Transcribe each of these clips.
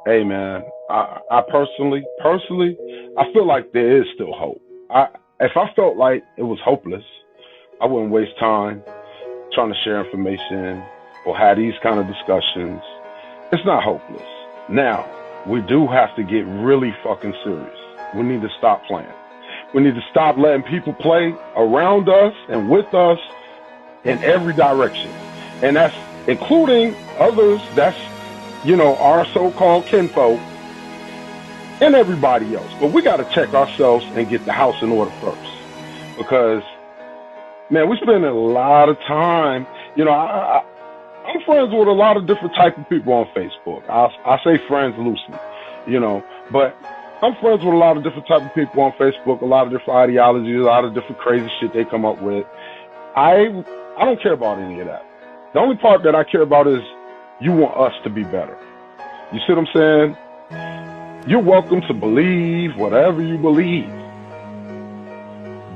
hey man, I personally, I feel like there is still hope. If I felt like it was hopeless, I wouldn't waste time trying to share information or have these kind of discussions. It's not hopeless. Now, we do have to get really fucking serious. We need to stop playing. We need to stop letting people play around us and with us in every direction. And that's including others that's, our so-called kinfolk and everybody else. But we got to check ourselves and get the house in order first. Because, man, we spend a lot of time, I'm friends with a lot of different type of people on Facebook. I say friends loosely, but I'm friends with a lot of different type of people on Facebook, a lot of different ideologies, a lot of different crazy shit they come up with. I don't care about any of that. The only part that I care about is you want us to be better. You see what I'm saying? You're welcome to believe whatever you believe.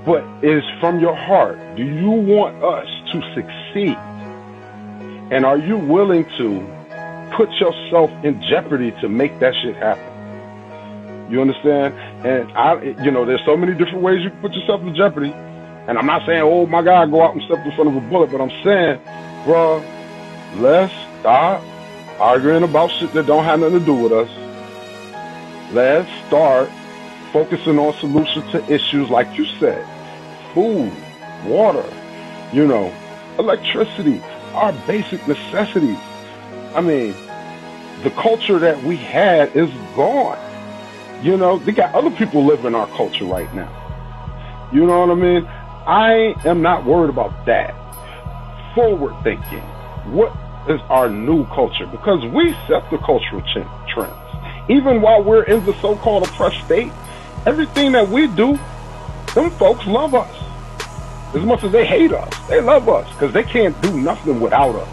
But it's from your heart. Do you want us to succeed? And are you willing to put yourself in jeopardy to make that shit happen? You understand? And there's so many different ways you can put yourself in jeopardy. And I'm not saying, oh my God, go out and step in front of a bullet, but I'm saying, bro, let's stop arguing about shit that don't have nothing to do with us. Let's start focusing on solutions to issues like you said, food, water, electricity, our basic necessities. I mean, the culture that we had is gone. They got other people living in our culture right now. You know what I mean? I am not worried about that. Forward thinking. What is our new culture? Because we set the cultural trends. Even while we're in the so-called oppressed state, everything that we do, them folks love us. As much as they hate us, they love us because they can't do nothing without us.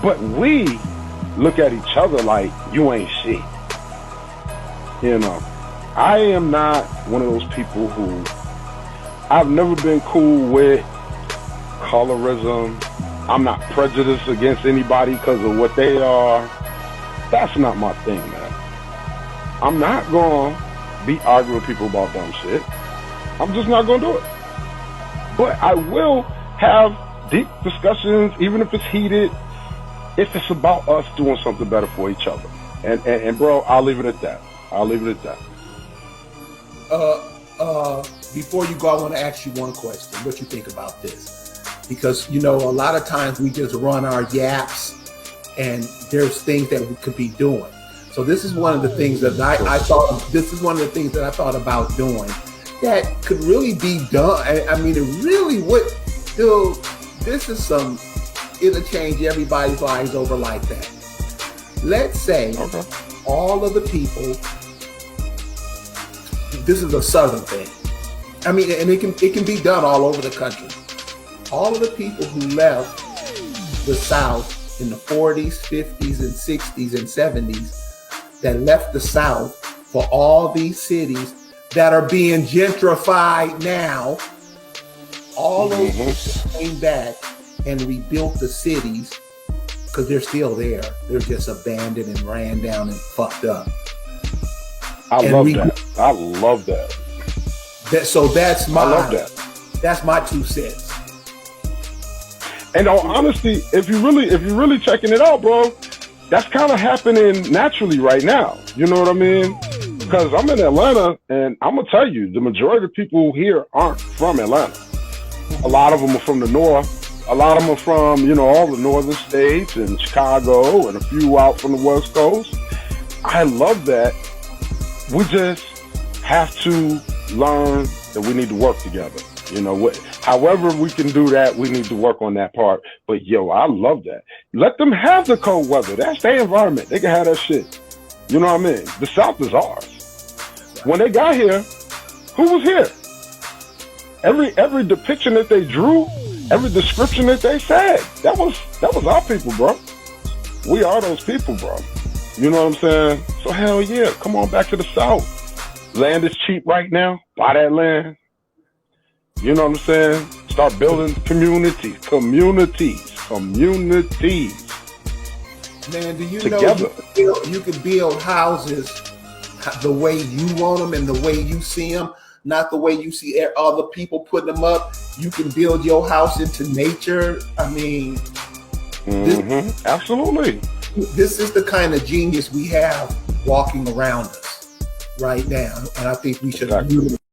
But we look at each other like, you ain't shit. I am not one of those people who, I've never been cool with colorism. I'm not prejudiced against anybody because of what they are. That's not my thing, man. I'm not going to be arguing with people about dumb shit. I'm just not going to do it. But I will have deep discussions, even if it's heated, if it's about us doing something better for each other. And bro, I'll leave it at that. Before you go, I want to ask you one question. What you think about this? Because, a lot of times we just run our yaps and there's things that we could be doing. So this is one of the things that I thought about doing that could really be done. I mean, it really would. Dude, it'll change everybody's lives over like that. Let's say all of the people, this is a Southern thing. I mean, and it can be done all over the country. All of the people who left the South in the 40s, 50s, and 60s and 70s that left the South for all these cities that are being gentrified now, all those people came back and rebuilt the cities because they're still there. They're just abandoned and ran down and fucked up. I love that. I love that. That's my 2 cents. And on honesty, if you really checking it out, bro, that's kind of happening naturally right now. You know what I mean? Because I'm in Atlanta, and I'm gonna tell you, the majority of people here aren't from Atlanta. A lot of them are from the north. A lot of them are from, all the northern states and Chicago, and a few out from the West Coast. I love that. We just have to learn that we need to work together. However we can do that, we need to work on that part. But I love that. Let them have the cold weather. That's their environment. They can have that shit. You know what I mean? The South is ours. When they got here, who was here? Every depiction that they drew, every description that they said, that was our people, bro. We are those people, bro. You know what I'm saying? So hell yeah, come on back to the South. Land is cheap right now. Buy that land. You know what I'm saying? Start building communities. Man, do you together. know you can build houses the way you want them and the way you see them, not the way you see other people putting them up. You can build your house into nature. I mean, Absolutely. This is the kind of genius we have walking around us right now, and I think we should